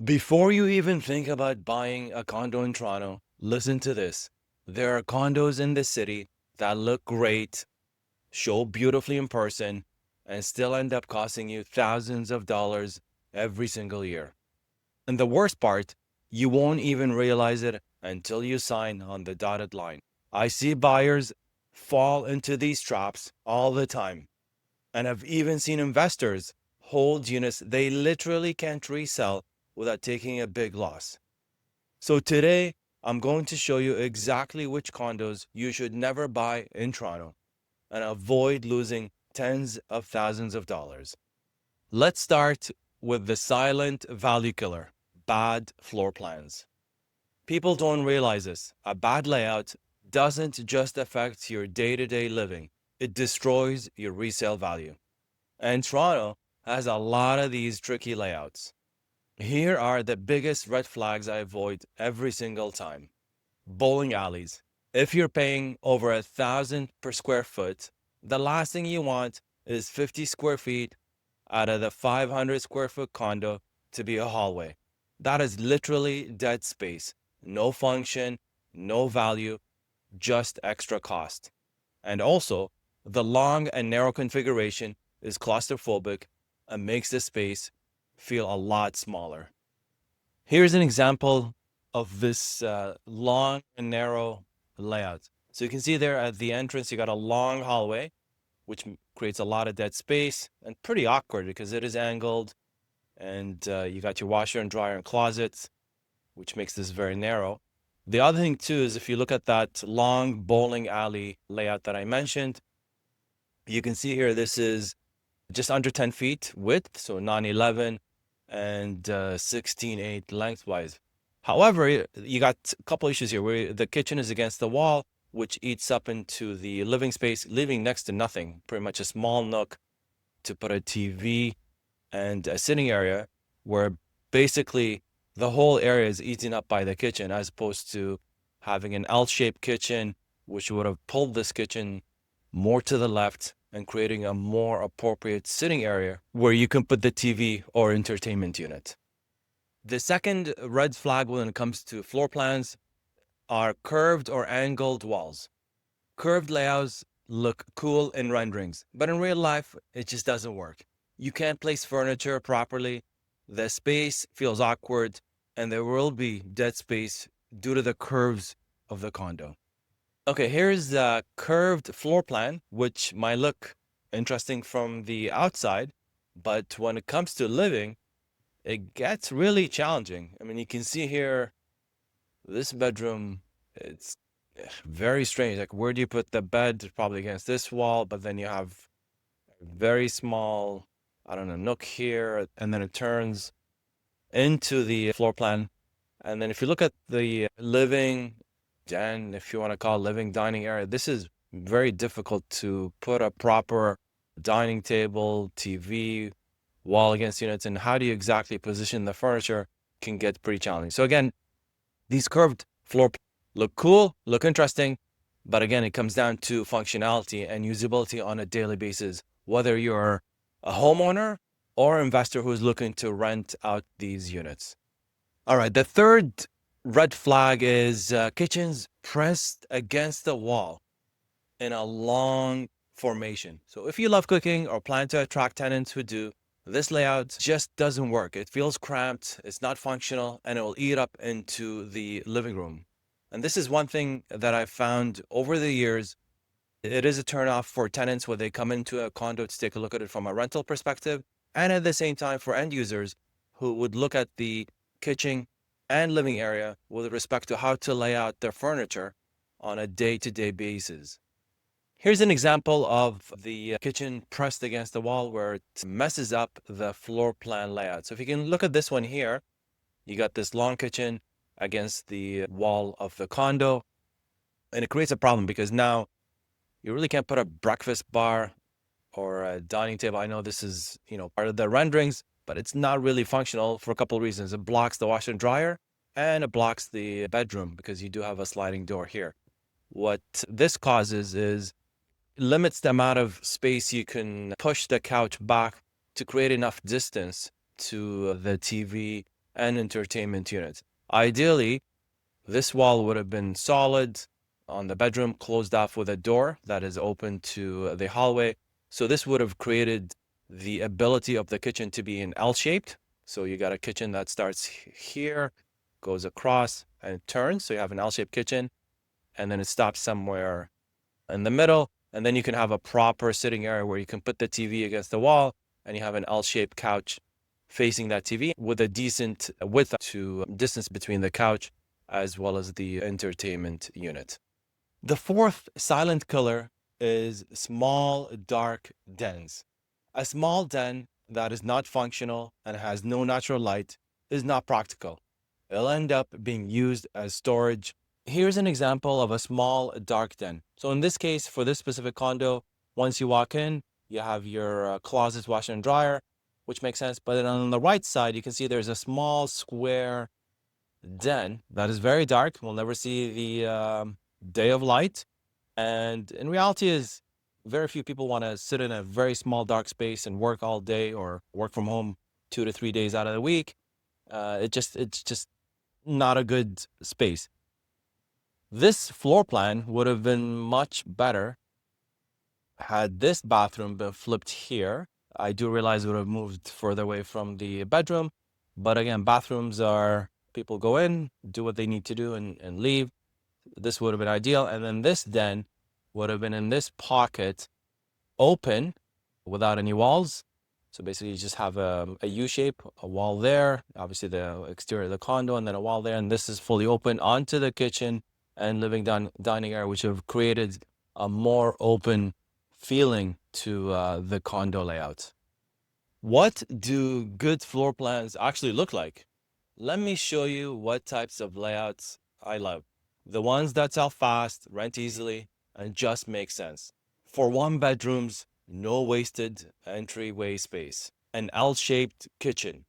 Before you even think about buying a condo in Toronto, listen to this. There are condos in the city that look great, show beautifully in person, and still end up costing you thousands of dollars every single year. And the worst part, you won't even realize it until you sign on the dotted line. I see buyers fall into these traps all the time. And I've even seen investors hold units they literally can't resell without taking a big loss. So today, I'm going to show you exactly which condos you should never buy in Toronto and avoid losing tens of thousands of dollars. Let's start with the silent value killer, bad floor plans. People don't realize this. A bad layout doesn't just affect your day-to-day living, it destroys your resale value. And Toronto has a lot of these tricky layouts. Here are the biggest red flags I avoid every single time. Bowling alleys. If you're paying over 1,000 per square foot, the last thing you want is 50 square feet out of the 500 square foot condo to be a hallway. That is literally dead space. No function, no value, just extra cost. And also, the long and narrow configuration is claustrophobic and makes the space feel a lot smaller. Here's an example of this long and narrow layout. So you can see there at the entrance, you got a long hallway, which creates a lot of dead space and pretty awkward because it is angled. And you got your washer and dryer and closets, which makes this very narrow. The other thing too is if you look at that long bowling alley layout that I mentioned, you can see here this is just under 10 feet width, so 911 and 16.8 lengthwise. However, you got a couple issues here where the kitchen is against the wall, which eats up into the living space, leaving next to nothing, pretty much a small nook to put a TV and a sitting area where basically the whole area is eaten up by the kitchen, as opposed to having an L-shaped kitchen, which would have pulled this kitchen more to the left and creating a more appropriate sitting area where you can put the TV or entertainment unit. The second red flag when it comes to floor plans are curved or angled walls. Curved layouts look cool in renderings, but in real life, it just doesn't work. You can't place furniture properly, the space feels awkward, and there will be dead space due to the curves of the condo. Okay, here's a curved floor plan, which might look interesting from the outside, but when it comes to living, it gets really challenging. I mean, you can see here, this bedroom, it's very strange. Like, where do you put the bed? Probably against this wall, but then you have a very small, I don't know, nook here, and then it turns into the floor plan. And then if you look at the living, den, if you want to call it living dining area, this is very difficult to put a proper dining table, TV, wall against units, and how do you exactly position the furniture can get pretty challenging. So again, these curved floor look cool, look interesting, but again, it comes down to functionality and usability on a daily basis, whether you're a homeowner or investor who's looking to rent out these units. All right, the third red flag is kitchens pressed against the wall in a long formation. So if you love cooking or plan to attract tenants who do, this layout just doesn't work. It feels cramped, it's not functional, and it will eat up into the living room. And this is one thing that I've found over the years. It is a turnoff for tenants when they come into a condo to take a look at it from a rental perspective, and at the same time for end users who would look at the kitchen and living area with respect to how to lay out their furniture on a day-to-day basis. Here's an example of the kitchen pressed against the wall where it messes up the floor plan layout. So if you can look at this one here, you got this long kitchen against the wall of the condo, and it creates a problem because now you really can't put a breakfast bar or a dining table. I know this is, part of the renderings, but it's not really functional for a couple of reasons. It blocks the washer and dryer and it blocks the bedroom because you do have a sliding door here. What this causes is limits the amount of space you can push the couch back to create enough distance to the TV and entertainment unit. Ideally, this wall would have been solid on the bedroom, closed off with a door that is open to the hallway. So this would have created the ability of the kitchen to be an L-shaped. So you got a kitchen that starts here, goes across and turns. So you have an L-shaped kitchen, and then it stops somewhere in the middle. And then you can have a proper sitting area where you can put the TV against the wall, and you have an L-shaped couch facing that TV with a decent width to distance between the couch as well as the entertainment unit. The fourth silent killer is small, dark dens. A small den that is not functional and has no natural light is not practical. It'll end up being used as storage. Here's an example of a small, dark den. So in this case, for this specific condo, once you walk in, you have your closet, washer, and dryer, which makes sense. But then on the right side, you can see there's a small square den that is very dark. We'll never see the day of light. And in reality is very few people want to sit in a very small dark space and work all day or work from home 2 to 3 days out of the week. It's just not a good space. This floor plan would have been much better had this bathroom been flipped here. I do realize it would have moved further away from the bedroom, but again, bathrooms are, people go in, do what they need to do and leave. This would have been ideal. And then this den would have been in this pocket, open, without any walls. So basically you just have a U shape, a wall there, obviously the exterior of the condo, and then a wall there. And this is fully open onto the kitchen and living dining area, which have created a more open feeling to the condo layout. What do good floor plans actually look like? Let me show you what types of layouts I love. The ones that sell fast, rent easily, and just make sense. For one bedrooms, no wasted entryway space. An L-shaped kitchen.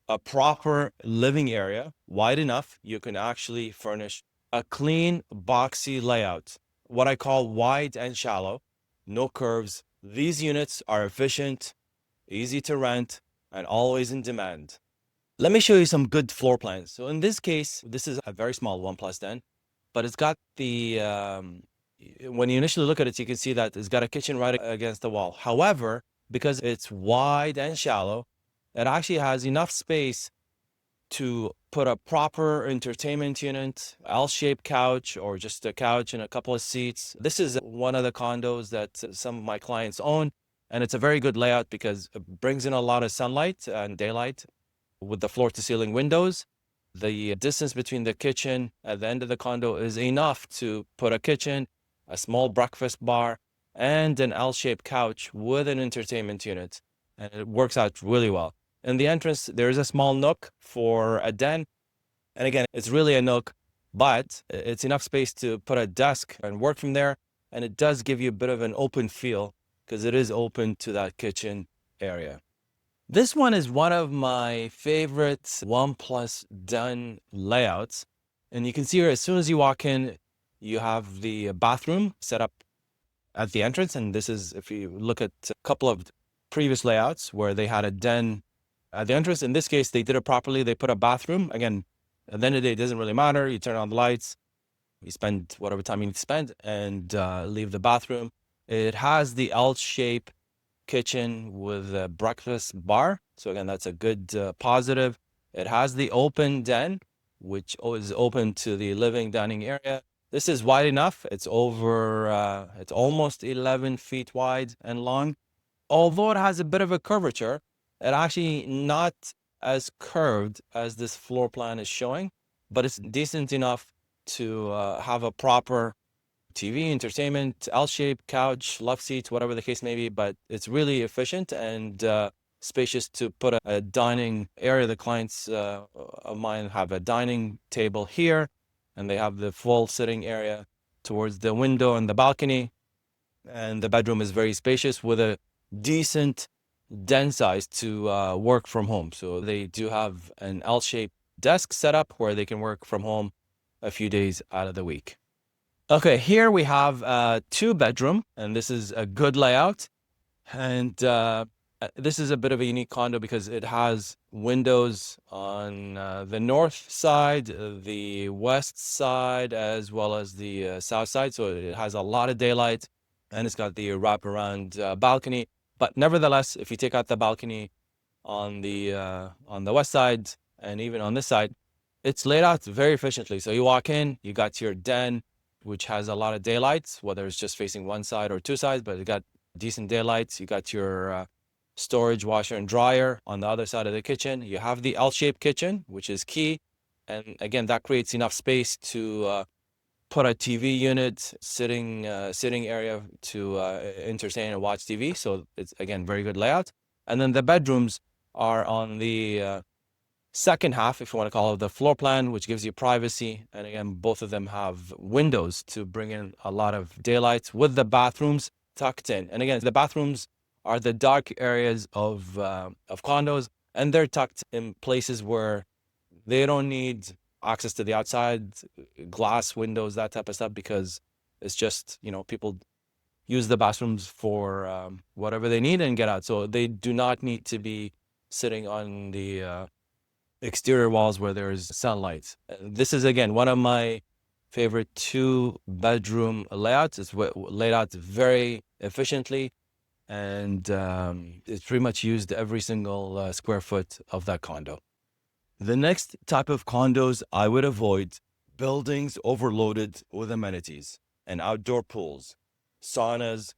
A proper living area, wide enough you can actually furnish. A clean, boxy layout. What I call wide and shallow. No curves. These units are efficient, easy to rent, and always in demand. Let me show you some good floor plans. So in this case, this is a very small 1+ den, but it's got the, when you initially look at it, you can see that it's got a kitchen right against the wall. However, because it's wide and shallow, it actually has enough space to put a proper entertainment unit, L-shaped couch, or just a couch and a couple of seats. This is one of the condos that some of my clients own, and it's a very good layout because it brings in a lot of sunlight and daylight with the floor-to-ceiling windows. The distance between the kitchen at the end of the condo is enough to put a kitchen, a small breakfast bar, and an L-shaped couch with an entertainment unit, and it works out really well. In the entrance, there is a small nook for a den. And again, it's really a nook, but it's enough space to put a desk and work from there. And it does give you a bit of an open feel because it is open to that kitchen area. This one is one of my favorite 1+ den layouts. And you can see here, as soon as you walk in, you have the bathroom set up at the entrance. And this is, if you look at a couple of previous layouts where they had a den at the entrance, in this case, they did it properly. They put a bathroom. Again, at the end of the day, it doesn't really matter. You turn on the lights, you spend whatever time you need to spend, and leave the bathroom. It has the L-shape kitchen with a breakfast bar. So again, that's a good positive. It has the open den, which is open to the living dining area. This is wide enough. It's it's almost 11 feet wide and long. Although it has a bit of a curvature, it actually not as curved as this floor plan is showing, but it's decent enough to have a proper TV, entertainment, L-shaped couch, love seats, whatever the case may be, but it's really efficient and spacious to put a dining area. The clients of mine have a dining table here, and they have the full sitting area towards the window and the balcony. And the bedroom is very spacious with a decent den size to work from home. So they do have an L-shaped desk set up where they can work from home a few days out of the week. Okay, here we have a 2-bedroom, and this is a good layout. And This is a bit of a unique condo because it has windows on the north side, the west side, as well as the south side. So it has a lot of daylight, and it's got the wraparound balcony. But nevertheless, if you take out the balcony on the west side and even on this side, it's laid out very efficiently. So you walk in, you got your den, which has a lot of daylight, whether it's just facing one side or two sides, but it got decent daylight. You got your storage washer and dryer on the other side of the kitchen. You have the L-shaped kitchen, which is key. And again, that creates enough space to put a TV unit, sitting area to entertain and watch TV. So it's, again, very good layout. And then the bedrooms are on the second half, if you want to call it, the floor plan, which gives you privacy. And again, both of them have windows to bring in a lot of daylight, with the bathrooms tucked in. And again, the bathrooms are the dark areas of condos, and they're tucked in places where they don't need access to the outside, glass windows, that type of stuff, because it's just, people use the bathrooms for whatever they need and get out. So they do not need to be sitting on the exterior walls where there's sunlight. This is, again, one of my favorite 2-bedroom layouts. It's laid out very efficiently, and it's pretty much used every single square foot of that condo. The next type of condos I would avoid: buildings overloaded with amenities and outdoor pools, saunas,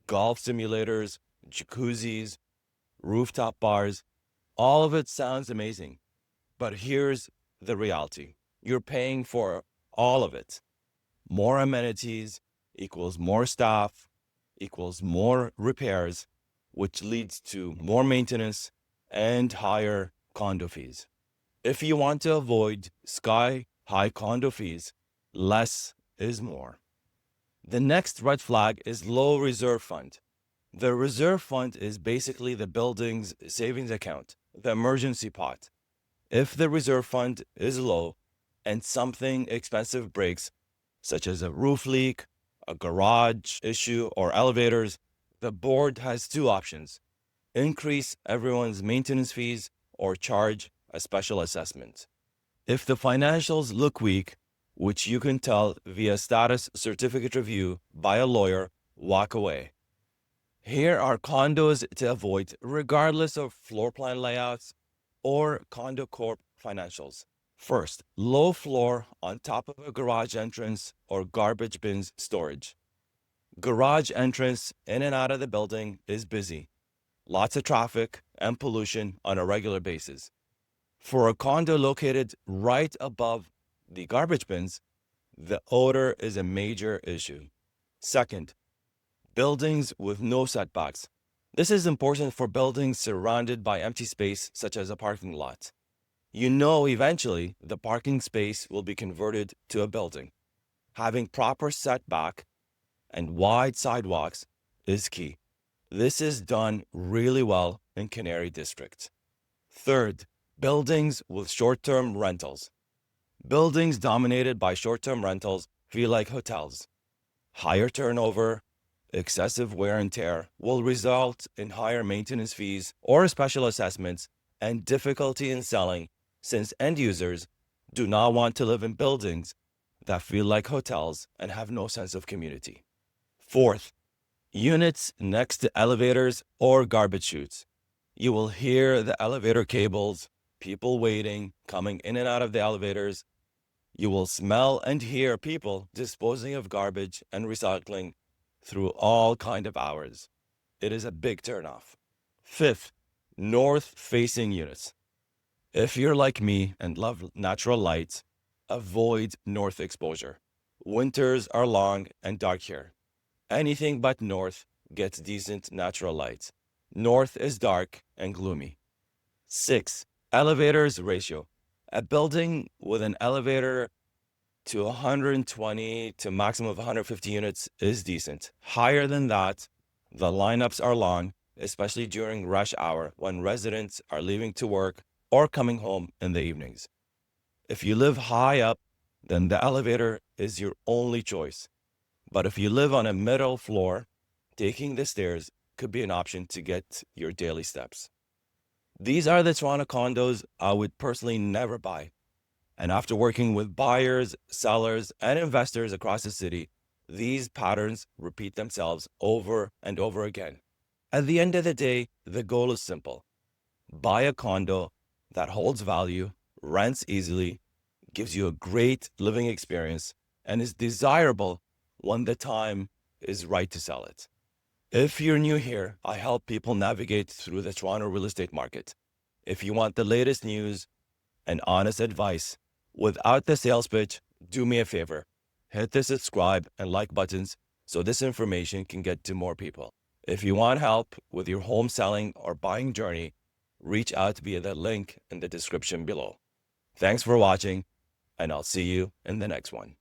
golf simulators, jacuzzis, rooftop bars. All of it sounds amazing, but here's the reality. You're paying for all of it. More amenities equals more staff, equals more repairs, which leads to more maintenance and higher condo fees. If you want to avoid sky-high condo fees, less is more. The next red flag is low reserve fund. The reserve fund is basically the building's savings account, the emergency pot. If the reserve fund is low and something expensive breaks, such as a roof leak, a garage issue, or elevators, the board has 2 options: increase everyone's maintenance fees or charge a special assessment. If the financials look weak, which you can tell via status certificate review by a lawyer, walk away. Here are condos to avoid, regardless of floor plan layouts or condo corp financials. First, low floor on top of a garage entrance or garbage bins storage. Garage entrance in and out of the building is busy. Lots of traffic and pollution on a regular basis. For a condo located right above the garbage bins, the odor is a major issue. Second, buildings with no setbacks. This is important for buildings surrounded by empty space, such as a parking lot. Eventually the parking space will be converted to a building. Having proper setback and wide sidewalks is key. This is done really well in Canary District. Third, buildings with short-term rentals. Buildings dominated by short-term rentals feel like hotels. Higher turnover, excessive wear and tear will result in higher maintenance fees or special assessments and difficulty in selling, since end users do not want to live in buildings that feel like hotels and have no sense of community. Fourth, units next to elevators or garbage chutes. You will hear the elevator cables, people waiting, coming in and out of the elevators. You will smell and hear people disposing of garbage and recycling through all kind of hours. It is a big turnoff. Fifth, north-facing units. If you're like me and love natural light, avoid north exposure. Winters are long and dark here. Anything but north gets decent natural light. North is dark and gloomy. 6, elevators ratio. A building with an elevator to 120 to maximum of 150 units is decent. Higher than that, the lineups are long, especially during rush hour when residents are leaving to work or coming home in the evenings. If you live high up, then the elevator is your only choice. But if you live on a middle floor, taking the stairs could be an option to get your daily steps. These are the Toronto condos I would personally never buy. And after working with buyers, sellers, and investors across the city, these patterns repeat themselves over and over again. At the end of the day, the goal is simple. Buy a condo that holds value, rents easily, gives you a great living experience, and is desirable when the time is right to sell it. If you're new here, I help people navigate through the Toronto real estate market. If you want the latest news and honest advice without the sales pitch, do me a favor. Hit the subscribe and like buttons so this information can get to more people. If you want help with your home selling or buying journey, reach out via the link in the description below. Thanks for watching, and I'll see you in the next one.